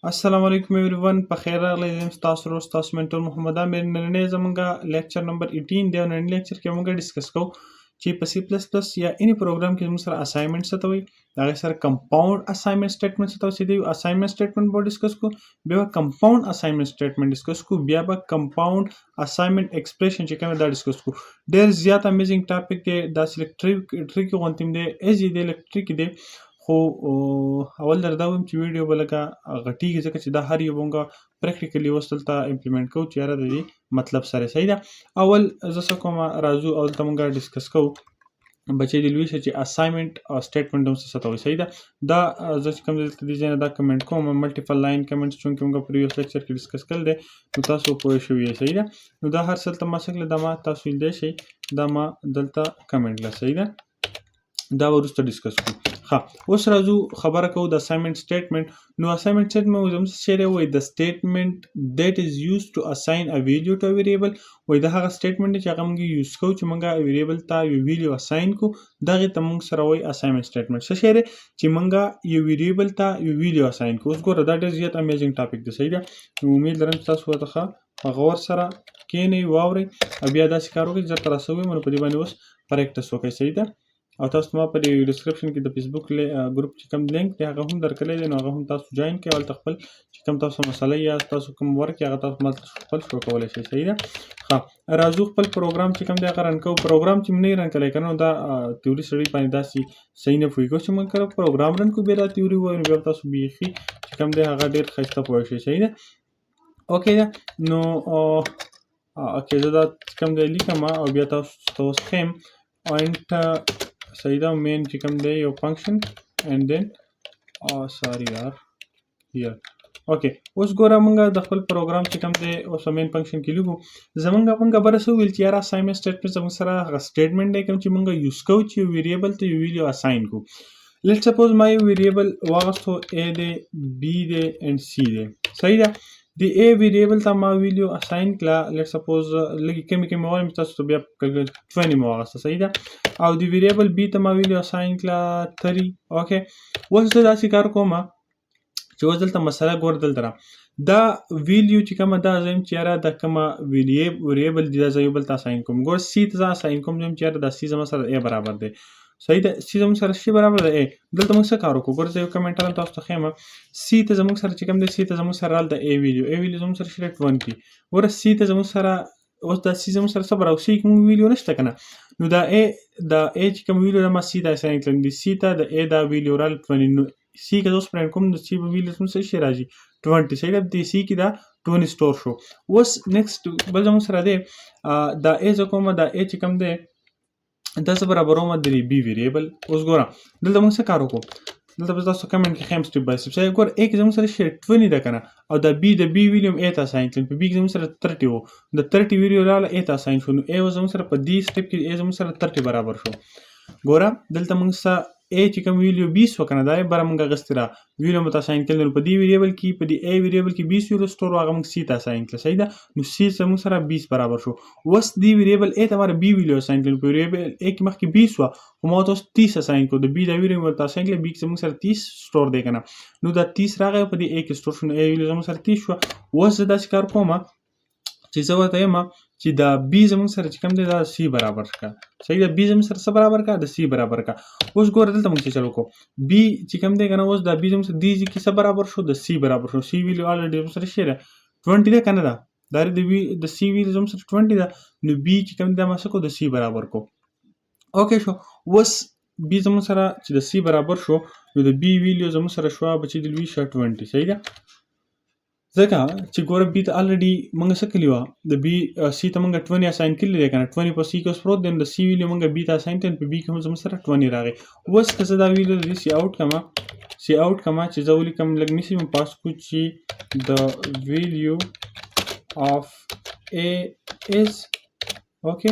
السلام علیکم ایوریون په خیر راغلی یم ستاسو ورور ستاسو منټور محمد عامر نننی زمونږ لیکچر نمبر 18 دی او نننی لیکچر کې موږ ډسکس کوو چې په سی پلس پلس یا اني پروګرام کې زموږ سره اساینمنټ څه ته وایي د هغې سره کمپاونډ اساینمنټ سټیټمنټ څه ته وایي دی اساینمنټ سټیټمنټ به ډسکس کوو بیا به کمپاونډ اساینمنټ سټیټمنټ ډسکس کوو بیا به کمپاونډ اساینمنټ ایکسپریشن چې کوم دا ډسکس کوو ډېر زیات امیزنګ ټاپک دی داسې لږ ټریکي غوندې دی ایزي دی لږ ټریکي دی خو اول در دا وایم چې ویډیو به لکه غټیږي ځکه چې دا هر یو مونږ پریکټیکلی اوس دلته امپلیمنټ کوو چې یاره د دې مطلب سره صحیح ده اول زه څه کوم راځو اول ته مونږ ډسکس کوو بچې د لوی شه چې اساینمنټ او سټیټمنټ هم څه ته وایي صحیح ده دا زه چې کوم دلته دې ځای نه دا کمنټ کوم ملټیپل لاین کمنټس چونکې مونږ پریویس لیکچر کې ډسکس کړی دی نو تاسو پوه شوي یې صحیح ده نو دا هر څه دلته ما څه کړل دا ما تاسو ویلی شئ دا ما دلته کمنټ کړه صحیح ده دا وروسته ډسکس کوو ښه اوس راځو خبره کوو د اساینمنټ سټیټمنټ نو اساینمنټ سټیټمنټ زموږ څه شی دی وایي د سټیټمنټ دیټ از یوز ټو اساین ا ویلیو ټو ا ویریبل وایي دا هغه سټیټمنټ دی چې هغه موږ یوز کوو چې موږ ویریبل ته یو ویلیو اساین کوو دغې ته موږ سره وایي اساینمنټ سټیټمنټ څه شی دی چې موږ یو ویریبل ته یو ویلیو اساین کوو اوس ګوره دا ډېر زیات امیزنګ ټاپک دی صحیح ده نو امید لرم چې تاسو ورته ښه په غور سره کښېنئ واورئ او بیا داسې کار وکړئ چې درته راسه ووایم نو په دې باندې اوس پریکټس وکړئ صحیح ده او تاسو ما په دې ډسکرپشن کې د فیسبوک ګروپ چې کوم لینک دی هغه هم درکړی دی نو هغه هم تاسو جوین کړئ هلته خپل چې کوم تاسو مسله یا تاسو کوم ورک هغه تاسو مالته خپل شروع کولی شئ صحیح ده ښه راځو خپل پروګرام چې کوم دی هغه رن کوو پروګرام چې موږ نه یې رن کړی که نه دا تیوري سړي باندې داسې صحیح نه پوهېږو چې موږ کله پروګرام رن کوو بیا دا تیوري ووایو نو بیا تاسو بیخي چې کوم دی هغه ډېر ښایسته پوه شئ صحیح ده اوکې ده نو اوکې زه دا کوم دی لیکم او بیا تاسو ته اوس ښیم پوینټ صحیح ده مین چې کوم دی یو فنکشن اینډ دین سوري یار هیر اوکې اوس ګوره موږ د خپل پروګرام چې کوم دی اوس مین فنکشن کې لیکو موږ بره څه وویل چې یاره اساینمنټ سټیټمنټ زموږ سره هغه سټیټمنټ دی کوم چې موږ یوز کوو چې یو ویریبل ته یو ویلیو اساین کوو لیټ سپوز ما یو ویریبل واغستو ا دی بی دی اینډ سی دی صحیح ده د ا ویریبل ته ما ویلیو اساین کړه لیټ سپوز لږې کمې وایم تاسو ته بیا 20 مې واغسته صحیح ده او د ویریبل بی ته ما ویلیو اساین کړه 30 اوکې اوس زه داسې کار کوم چې اوس دلته مسله ګوره دلته را دا ویلیو چې کومه دا زه یم چې یاره دا کومه ویریبل دی دا زه یو بل ته اساین کوم ګوره سی ته زه اساین کوم چې یاره دا سی زما سره ا برابر دی صحیح ده سی زموږ سره شي برابر ده دلته موږ څه کار وکړو ګوره زه یو کمنټ راغلی تاسو ته ښیم سی ته زموږ سره چې کوم دی سی ته زموږ سره راغلی د ا ویلیو زموږ سره شي 20 ګوره سی ته زموږ سره اوس دا سی زموږ سره څه برابر سی کوم ویلیو نشته که نه نو دا ا چې کوم ویلیو ده ما سی ته اساین کړم د سی ته د ا دا ویلیو راغلی 20 نو سی که زه اوس پرنټ کوم د سی ویلیو زموږ سره شي راځي 20 صحیح ده د سی کې دا 20 سټور شو اوس نیکسټ بل زموږ سره دی دا ا زه کوم دا ا چې کوم دی دا څه برابرومه د بی ویریبل اوس ګوره دلته موږ څه کار وکړو دلته به تاسو کمنټ کې ښیم سټیپ بای سټیپ صحیح ګوره ا کې زموږ سره شی 20 ده که نه او د بی ویلیو هم ا ته اساین کړل په بي کې زموږ سره 30 و د 30 ویلیو راغله ا ته اساین شو نو ا زموږ سره په دې سټیپ کې ا زموږ سره 30 برابر شو ګوره دلته موږ سره ا چې کوم ویلیو 20 و که نه دا یې بره موږ اخیستې را ویلیو مو ته اساین کړل نو په دې ویریبل کې په دې ا ویریبل کې 20 ویلیو سټور و هغه موږ سی ته اساین کړل صحیح ده نو سی زموږ سره 20 برابر شو اوس دې ویریبل ا ته ماره بي ویلیو اساین کړل په ویریبل ا کې مخکې 20 وه خو ما ورته اوس 30 اساین کړو د بي دا ویلیو مې ورته اساین کړل بي کې زموږ سره 30 سټور دی که نه نو دا 30 راغی په دې ا کې سټور شو نو ا ویلیو زموږ سره 30 شوه اوس زه داسې کار کوم چې زه ورته یم چې دا بي زموږ سره چې کوم دی دا سی برابر کړه صحیح ده بي زموږ سره څه برابر کړه د سی برابر کړه اوس ګوره دلته موږ څه چل وکړو بي چې کوم دی که نه اوس دا بي زموږ سره دې کې څه برابر شو د سی برابر شو سی ویلیو الریډي زموږ سره شی ده 20 ده که نه ده دا د سی ویلیو زموږ سره 20 ده نو بي چې کوم دی دا ما څه کړو د سی برابر کړو اوکې شو اوس بي زموږ سره چې د سی برابر شو نو د بي ویلیو زموږ سره شوه بچې د لوی شه 20 صحیح ده ځکه چې ګوره بي ته الریډي موږ څه کړي وه د بي سی ته موږ 20 اساین کړي دی که نه 20 په سی کې اوس پروت دی نو د سی ویلیو موږ بي ته اساین کړل په بي کې هم زموږ سره 20 راغی اوس که زه دا ویلیو د دې سی آوټ کړم چې زه ولیکم لږ نیسي مې پاس کړو چې د ویلیو اف ا از اوکې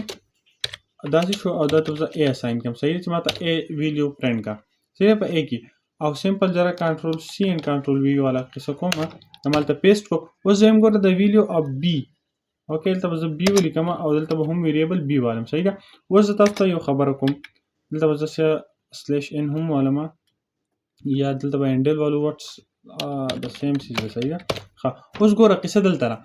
داسې شو او دا ته زه ا اساین کړم صحیح ده چې ما ته ا ویلیو پرنټ کړه صحیح ده په ا کې او سمپل جره کنټرول سی اینډ کنټرول وی والا قصه کوم همالته پیسټ کو اوس زه هم ګوره د ویلیو اف بي اوکې دلته به زه بي ولیکم او دلته به هم ویریبل بي والم صحیح ده اوس زه تاسو ته یو خبره کوم دلته به زه سلیش ان هم والم یا دلته به هینډل والو د سیم سیز ده صحیح ده. ښه اوس ګوره قصه دلته را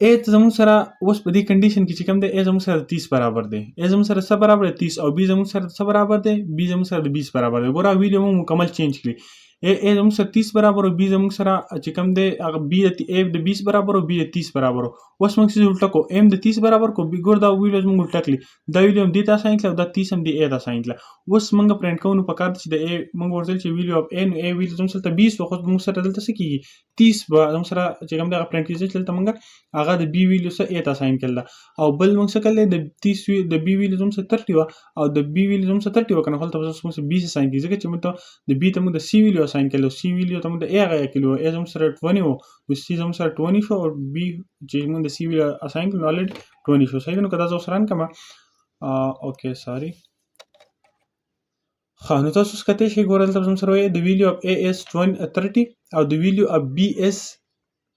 اے زموږ سره اوس په دې کنډیشن کې چې کوم دی اے زموږ سره 30 برابر دی، اے زموږ سره څه برابر دی 30 او بی زموږ سره څه برابر دی بی زموږ سره د 20 برابر دی. ګوره ویډیو موږ مکمل چینج کړی اے زموږ سره 30 برابر او بی زموږ سره چې کوم دی هغه بی اے د 20 برابر او بی د 30 برابر. اوس موږ څه الټه کو ایم د 30 برابر کو بی ګور دا ویډیو موږ الټه کړی دا ویډیو هم دې ته اساین کړه او دا 30 هم دې اے ته اساین کړه. اوس موږ پرینټ کوو نو پکار چې د اے موږ ورته چې ویډیو اف اے نو اے ویډیو زموږ سره 20 خو موږ سره دلته څه کیږي 30 به زموږ سره چې کوم دی هغه پرینټ کیږي چې دلته موږ هغه د بی ویډیو سره اے ته اساین کړل او بل موږ څه کړل د 30 د بی ویډیو زموږ سره 30 و او د بی ویډیو زموږ سره 30 وکنه خپل ته موږ سره 20 اساین کیږي ځکه چې موږ د بی ته موږ د سی ویډیو اساین کړل سی ویډیو ته موږ د اے هغه کړل اے زموږ سره 20 و د سی زموږ سره 20 شو او بی چې موږ د سی ویډیو اساین کړل الریډي 20 شو صحیح نو کدا زه سره کما اوکې سوري. ښه نو تاسو سکته شي ګورل تاسو سره وي د ویډیو اف اے اس 30 او د ویډیو اف بی اس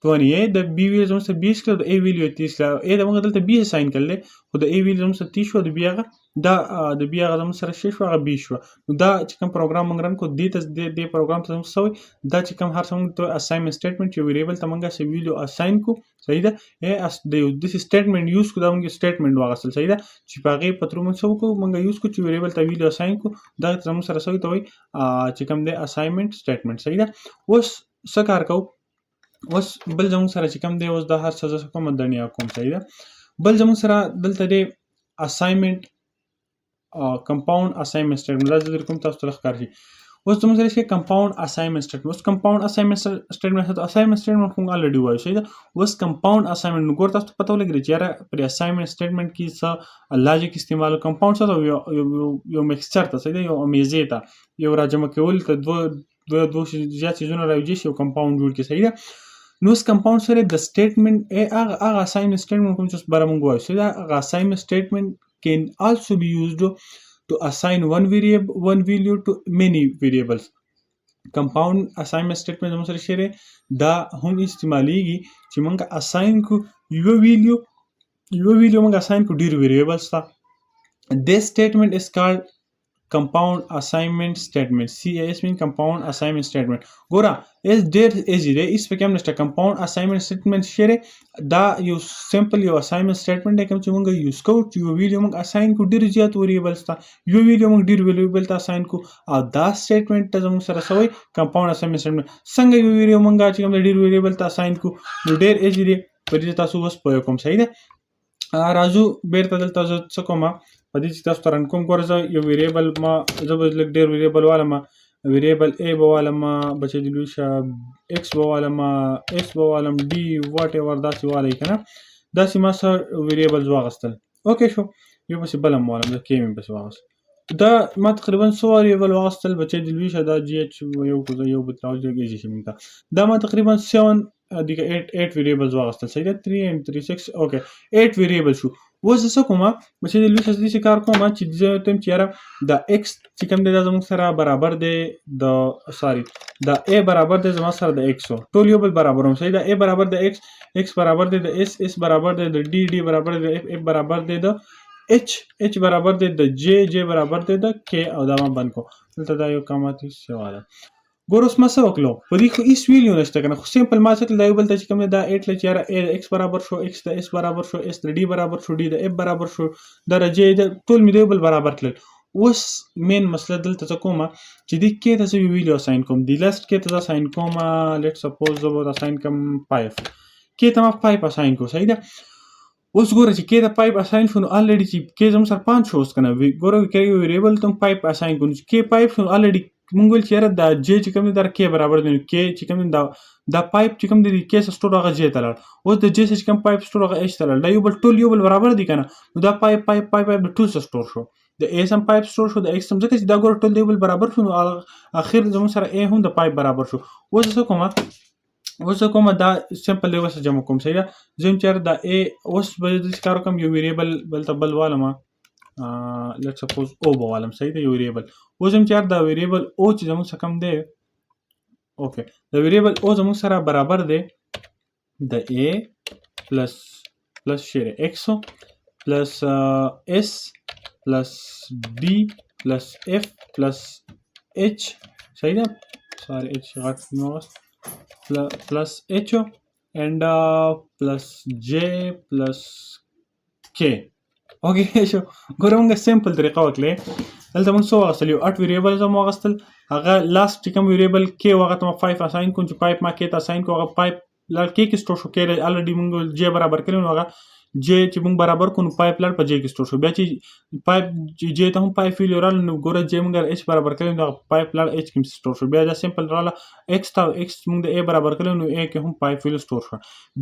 20 د بی ویډیو زموږ سره 20 کړو د اے ویډیو 30 کړو اے د موږ دلته 20 اساین کړل خو د اے ویډیو زموږ سره 30 شو د بی هغه دا د بی هغه زموږ سره 6 شو هغه 20 شو. نو دا چې کوم پروګرام موږ رن کو دې ته د پروګرام ته موږ سوي دا چې کوم هر څه موږ ته اساینمنت سټیټمنټ یو ویریبل ته موږ سه ویډیو اساین کو صحیح ده اے اس د سټیټمنټ یوز کو دا موږ سټیټمنټ واغسل صحیح ده چې پاغه پترو موږ سو کو موږ یوز کو چې ویریبل ته ویډیو اساین کو دا زموږ سره سوي ته وي چې کوم د اساینمنت سټیټمنټ صحیح ده. اوس څه کار کو اوس بل زموږ سره چې کوم دی اوس د هر څه ځکه کوم دنیا کوم صحیح ده بل زموږ سره دلته دی اساینمنت کمپاوند اساینمنت سټیټمنټ دا د کوم تاسو ته ښکار شي. اوس زموږ سره شي کمپاوند اساینمنت سټیټمنټ اوس کمپاوند اساینمنت سټیټمنټ اساینمنت سټیټمنټ موږ الریډي وایو صحیح ده. اوس کمپاوند اساینمنت ګور تاسو پته ولګی چې یاره پر اساینمنت سټیټمنټ کې څه لاجیک استعمال کمپاوند څه یو میکسچر ته صحیح ده یو امیزه ته یو راجمع کول ته دوه زیات چیزونه راوځي یو کمپاوند جوړ کی صحیح ده. نو اس کمپاوند سره د سټیټمنټ هغه اساینمنت سټیټمنټ کوم چې بره موږ وایو صحیح ده هغه اساینمنت سټیټمنټ can also be used to assign one value to many variables. compound assignment statement زموږ سره شری دا هم استعمالیږي چې موږ اساین کو یو ویډیو موږ اساین کو ډیر ویریبلز ته. this statement is called compound assignment statement CAS mean compound assignment statement. ګوره اس ډیر ایزی دی اس په کوم نشته compound assignment statement شری دا یو سمپل یو assignment statement دی کوم چې موږ یوز کوو چې یو ویډیو موږ اساین کو ډیر زیات ویریبلز ته یو ویډیو موږ ډیر ویریبل ته اساین کو او دا سټیټمنټ ته موږ سره سوی compound assignment statement. څنګه یو ویډیو موږ چې کوم ډیر ویریبل ته اساین کو نو ډیر ایزی دی په دې تاسو اوس په کوم صحیح ده. راځو بیرته دلته څه کومه په دې چې تاسو ترن کوم ګورځه یو ویریبل ما زبر لګ ډیر ویریبل والم ویریبل ا بوالم بچی دی لوشه ایکس بوالم اس بوالم डी واټ ایور داسې والی کنه داسې ما سره ویریبلز واغستل اوکې شو یو بس بلم والم د کېم بس واغست دا ما تقریبا سو ویریبل واغستل بچی دی لوشه دا جی اچ یو کو یو بتراو جوړیږي چې مونږ دا ما تقریبا 7 دیګه 8 ویریبلز واغستل صحیح ده 3 and 3 6 اوکې 8 ویریبل شو. اوس څه کومه چې د لوش دې کار کوم چې زه تم چیرې د x چې کوم د زموږ سره برابر دی د سوري د a برابر دی زموږ سره د x ټول یو بل برابر هم صحیح د a برابر د x برابر دی د s برابر دی د d برابر دی د f برابر دی د h برابر دی د j برابر دی د k او دا ما بند کو دلته دا یو کماتي سواله ګوروس ما څه وکړو په دې خو هیڅ ویلیو نشته کنه خو سمپل ما څه دا یو بل ته چې کوم دا 8 لچ یاره x برابر شو x د s برابر شو s د d برابر شو d د f برابر شو درجه د ټول می دی بل برابر کړل. اوس مین مسله دلته څه کومه چې دې کې تاسو ویلیو اساین کوم دی لاست کې تاسو اساین کوم لیټ سپوز زه به اساین کوم 5 کې ته ما 5 اساین کو صحیح ده. اوس ګوره چې کې دا 5 اساین شو نو الریډي چې کې زم سره 5 شوز کنه ګوره کې ویریبل تم 5 اساین کو کې 5 شو الریډي مونږ ول چیرې دا j چې کوم در کې برابر دی کې چې کوم دا پایپ چې کوم دی کې سټور هغه j ته لاړ اوس د j چې کوم پایپ سټور هغه h ته لاړ دا یو بل ټول یو بل برابر دي کنه نو دا پایپ د ټول سټور شو د a سم پایپ سټور شو د x سم ځکه چې دا ګور ټول یو بل برابر شو نو اخر زموږ سره a هم د پایپ برابر شو. اوس څه کومه دا سمپل لیول سره جمع کوم صحیح ده زم چیرې دا a اوس به د کار کوم یو ویریبل بل تبل والما let's suppose o بوالم صحیح ده یو ویریبل اوس هم چیرې دا ویریبل o چې زموږ څخه کم دی اوکې دا ویریبل o زموږ سره برابر دی د a پلس شیر x پلس s پلس d پلس f پلس h صحیح ده ساري h غټ نو plus h and plus j plus k. اوکې شو ګوره موږ سمپل طریقه وکړې دلته موږ څه واغستل یو 8 ویریبلز هم واغستل هغه لاست چې کوم ویریبل کې هغه ته 5 اساین کوم چې پایپ ما کې ته اساین کو هغه پایپ لړ کې کې سټور شو کې الریډي موږ جې برابر کړو هغه جې چې موږ برابر کو نو پایپ لړ په جې کې سټور شو بیا چې پایپ جې ته هم پایپ ویل ورال نو ګوره جې موږ ایچ برابر کړو نو پایپ لړ ایچ کې سټور شو بیا دا سمپل رااله ایکس ته ایکس موږ د ا برابر کړو نو ا کې هم پایپ ویل سټور شو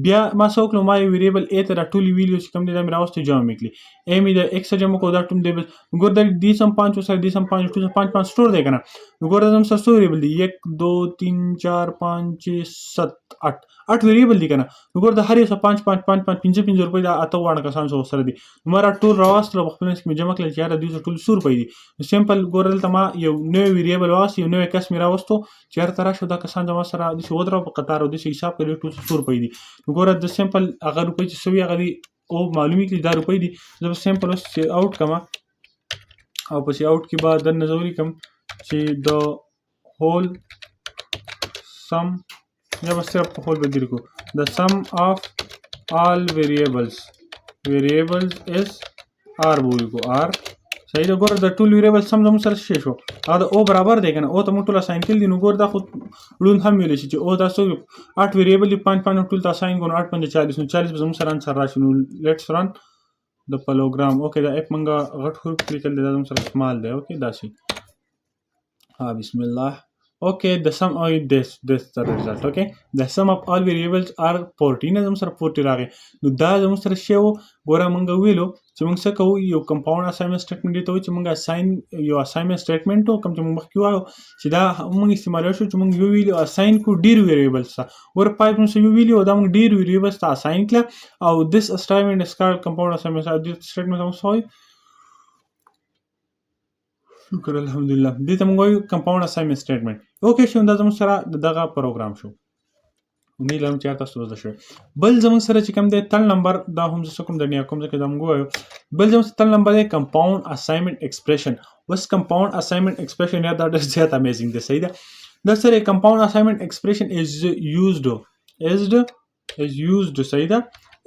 بیا ما څو کلو ما ویریبل ا ته ټول ویلیو چې کوم دي دا راوستي جمع میکلی ا می د ایکس جمع کو دا ټوم دی ګوره د دې سم 5 سره دې سم 5 2 5 5 سټور دی کنه نو ګوره زم سره څو ویریبل دی 1 2 3 4 5 6 7 8 ویریبل دی کنه نو ګوره د هر یو 5 5 5 5 5 روپۍ دا اته وانه کسان سره سره دي نو ما ټول راوستل په خپل نس کې جمع کړل چې یاره دوی ټول 100 روپۍ دي سمپل ګوره دلته ما یو نوې ویریبل واس یو نوې کس می راوستو چې هر تر شو دا کسان جمع سره د شو درو په قطار او د حساب کړی ټول 100 روپۍ دي نو ګوره د سمپل هغه روپۍ چې سوي هغه دي او معلومی کړي دا روپۍ دي زه سمپل اوس آوټ کما او پسې آوټ کې بعد د نظوري کم چې د هول سم یا بس صرف هول بدل کو the sum of all variables is r بولی کو r صحیح ده ګوره د ټول ویریبل سم زموږ سره شي شو دا او برابر دی کنه او ته موږ ټول اساین کړل دي نو ګوره دا خو ړوند هم ویلی شي چې او تاسو 8 ویریبل دي 5 5 ټول تاسو اساین کوو 8 5 40 نو 40 زموږ سره انسر راشي نو لیټس رن د پلوګرام اوکې دا اپ منګه غټ حروف لیکل دي دا زموږ سره استعمال دی اوکې دا شي بسم الله okay the sum of this the result okay the sum of all variables are 14 زموږ سره 40 راغی نو دا زموږ سره شی و ګوره موږ ویلو چې موږ څه کوو یو کمپاوند اساینمنت سټیټمنټ دی ته چې موږ اساین یو اساینمنت سټیټمنټ کوم چې موږ مخکې وایو چې دا موږ استعمالوي شو چې موږ یو ویلو اساین کو ډیر ویریبلز ته ور پایپ موږ یو ویلو دا موږ ډیر ویریبلز ته اساین کړه او this assignment is called compound assignment this statement موږ وایو شکر الحمدلله دې ته موږ وایو کمپاوند اساینمنت سټیټمنټ اوکې شو دا زموږ سره دغه پروګرام شو امید لرم چې تاسو زده شوي بل زموږ سره چې کوم دی تل نمبر دا هم زه کوم د کوم ځکه دا موږ وایو بل زموږ تل نمبر دی کمپاوند اساینمنت ایکسپریشن اوس کمپاوند اساینمنت ایکسپریشن یا دا ډېر زیات امیزنګ دی صحیح ده دا سره کمپاوند اساینمنت ایکسپریشن از یوزډ صحیح ده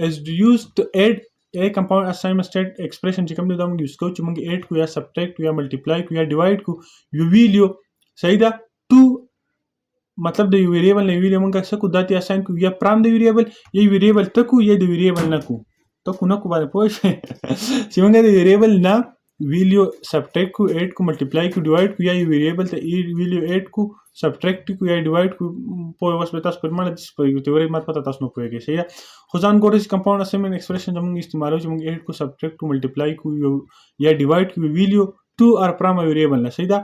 از یوزډ ټو ایډ a compound assignment state expression چې کوم دی دا موږ یوز کوو چې موږ ایډ کو یا سبټریکټ یا ملټیپلای کو یا ډیوایډ کو یو ویلیو صحیح ده ټو مطلب د یو ویریبل نه ویلیو موږ څه کو داتې اساین کو یا پرام د ویریبل یا ویریبل ټکو یا د ویریبل نه کو ټکو نه کو باندې پوه شئ چې موږ د ویریبل نه ویلیو سبټریکټ کو ایډ کو ملټیپلای کو ډیوایډ کو یا یو ویریبل ته ویلیو ایډ کو سبټریکټ کو یا ډیوایډ کو په اوس په تاسو پرمانه د په تیوري مات پته تاسو نه پوهیږئ صحیح ده خو ځان ګورئ چې کمپاوند اساینمنت ایکسپریشن زموږ استعمالو چې موږ ایډ کو سبټریکټ کو ملټیپلای کو یا ډیوایډ کو ویلیو ټو ار پرام ویریبل نه صحیح ده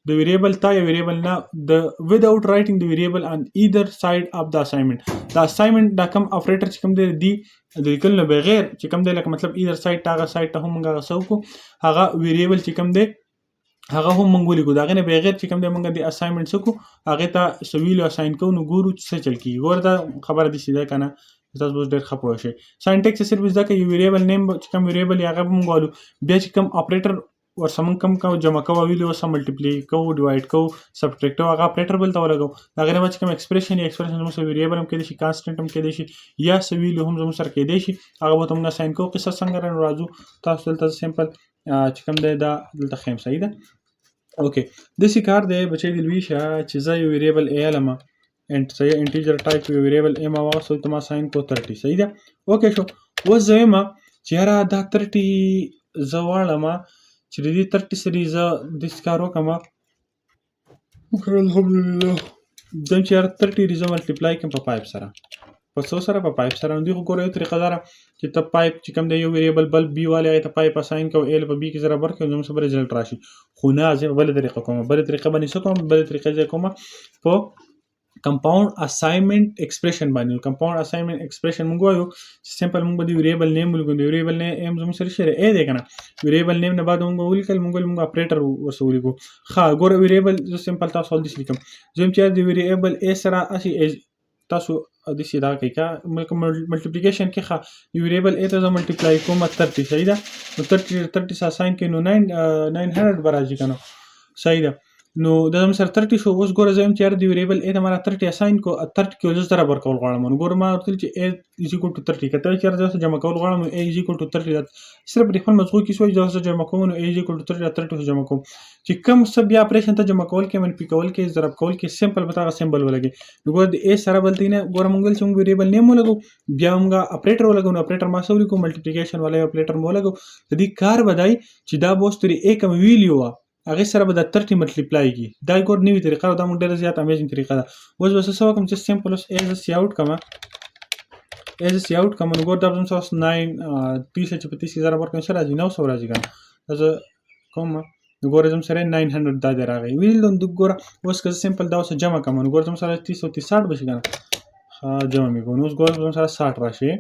د ویریبل تا یا ویریبل نه د without writing the variable on either side of the assignment دا اساینمنت دا کوم اپریټر چې کوم دی د لیکل نه بغیر چې کوم دی لکه مطلب either side هغه سایډ ته هم موږ غسو کو هغه ویریبل چې کوم دی هغه هم موږ ولیکو دا غنه بغیر چې کوم دی موږ د اساینمنت سکو هغه ته سویل اساین کو نو ګورو چې چل کی ګور دا خبره دي سیده کنه تاسو به ډېر خپه شئ ساينټیکس صرف دا کې یو ویریبل نیم چې کوم ویریبل هغه موږ والو بیا چې کوم اپریټر ورسمون کم جمع کوو ویلو سم ملټیپلی کوو ډیوایډ کوو سبټریکټ هغه اپریټر بل ته ولګو دا غره چې کوم ایکسپریشن زموږ ویریبل هم کېدای شي کانسټنټ هم کېدای شي یا سویل هم زموږ سره کېدای شي هغه به موږ اساین کوو قصه څنګه رن راځو تاسو دلته سمپل چې کوم دی دا دلته خیم صحیح ده اوکې دسی کار دی بچی د لوي شه چې زه یو ویریبل ا لمه انټیجر ټایپ یو ویریبل ا ما واسو ته ما اساین کو 30 صحیح ده اوکې شو و زما چې را دا 30 زواړه چې د دې 30 سری زه د کار وکم الحمدلله دم چې 30 ریزه ملټیپلای کوم په 5 سره په 100 سره په 5 سره دوی خو ګورئ طریقه دار چې ته پایپ چې کوم دی یو ویریبل بل بی والے ته پایپ اساین کو ال په بی کې زره برکه نو سم رزلټ راشي خو نه زه بل طریقه کوم بل طریقه باندې څه کوم بل طریقه زه کوم په compound assignment expression باندې compound assignment expression موږ وایو چې سمپل موږ د ویریبل نیم ولیکو د ویریبل نیم زموږ سره شری ا دی کنه ویریبل نیم نه بعد موږ ولیکل موږ اپریټر ورسو ولیکو ها ګوره ویریبل زه سمپل تاسو ول دي لیکم زم چې د ویریبل ا سره اسی تاسو د سیدا کې کا ملټیپلیکیشن کې ښه ویریبل ا ته ملټیپلای کوم 30 صحیح ده نو 30 اساین کې نو 900 برابر کنه صحیح ده نو دا زما سره 30 شو. اوس ګوره زه یم چې یاره د ویریبل ا د ما 30 اساین کو 30 کې زه سره ورکول غواړم. نو ګوره ما ورته ویل چې ا از ایکوال ټو 30 که ته چېرته داسې جمع کول غواړم نو ا از ایکوال ټو 30 صرف د خپل مضغو کې سوچ داسې جمع کوم نو ا از ایکوال ټو 30 جمع کوم چې کوم څه بیا اپریشن ته جمع کول کې منفي کول کې ضرب کول کې سمپل به هغه سمبل ولګي. نو ګوره د ا سره بلته نه ګوره مونږ ویل چې مونږ ویریبل نیم ولګو بیا مونږ اپریټر ولګو. نو اپریټر ما څه ولیکو ملټیپلیکیشن والا اپریټر مو ولګو. د دې کار بدای چې دا بوس ترې ا کوم ویلیو وا هغه سره به د 30 ملټیپلای کی. دا ګور نوې طریقه دا موږ ډېر زیات امیزینګ طریقه ده. اوس بس څه وکم چې سمپل اوس ایز سی اوټ کما نو ګور دا زم سره 9 30 چې 35000 ورکړم سره راځي 900 راځي کنه دا کوم نو ګور زم سره 900 دا راغی ویل د ګور. اوس که سمپل دا اوس جمع کوم نو ګور زم سره 360 بشي کنه ها جمع میکو. نو اوس ګور زم سره 60 راشي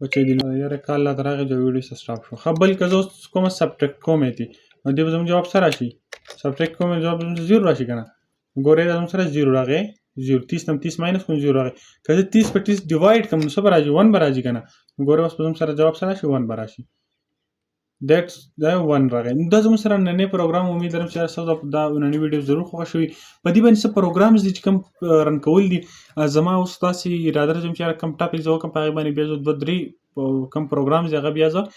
او چې دی یاره کال لا دراغه جو ویډیو سټاپ شو. خپل که زه کوم سبټریکټ کوم ایتی نو دې زموږ جواب سره راشي سبټریکټ کوم جواب زموږ 0 راشي کنه. ګورې دا زموږ سره 0 راغی 0 30 نم 30 ماینس کوم 0 راغی. که زه 30 په 30 ډیوایډ کوم نو څه به راځي 1 به راځي کنه. ګورې اوس زموږ سره جواب سره راشي 1 به راشي دیټس دا 1 راغی. دا زموږ سره نننې پروګرام امید لرم چې تاسو دا نننې ویډیو ضرور خوښ شوي. په دې باندې څه پروګرامز دي چې کوم رن کول دي زما اوس تاسې اراده لرم چې کوم ټاپک زه وکړم په هغې باندې بیا زه 2-3 کوم پروګرامز هغه بیا زه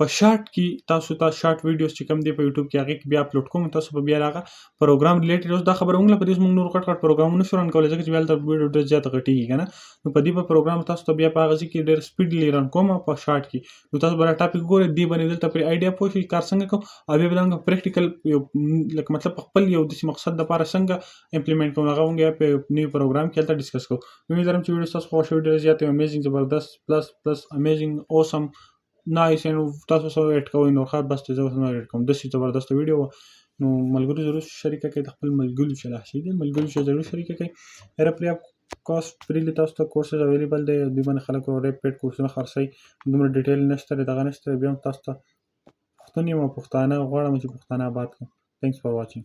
په شارټ کې تاسو ته شارټ ویډیوز چې کوم دی په یوټیوب کې هغه کې بیا اپلوډ کوم تاسو په بیا هغه پروګرام ریلیټډ اوس دا خبره موږ په دې موږ نور کټ پروګرامونه شو رن کولای ځکه چې بیا د ویډیو ډېر زیات غټیږي کنه. نو په دې په پروګرام تاسو ته بیا په هغه کې ډېر سپیډلی رن کوم په شارټ کې. نو تاسو بل ټاپک ګورئ دی باندې دلته پر ایډیا پوه شئ کار څنګه کوم او بیا بلنګ پریکټیکل لکه مطلب خپل یو د مقصد لپاره څنګه امپلیمنٹ کوم هغه موږ په نیو پروګرام کې تل ډیسکس کوو. امید لرم چې ویډیو تاسو خوښ شوي ډېر زیات امیزینګ زبردست پلس امیزینګ اوسم نایس اینو تاسو سره ایډ کوئ نو ښه بس زه اوس نه ایډ کوم داسې زبردست ویډیو نو ملګرو ضرور شریکه کړئ د خپل ملګرو چې لا شي دي ملګرو چې ضرور شریکه کړئ. هر پرې کاست فریلی تاسو ته کورسز اویلیبل دی د باندې خلک ورې پیډ کورسونه خرڅوي دومره ډیټیل نشته دغه نشته بیا هم تاسو ته پښتون یم او پښتانه غواړم چې پښتانه آباد کړم. تھینکس فار واچینګ.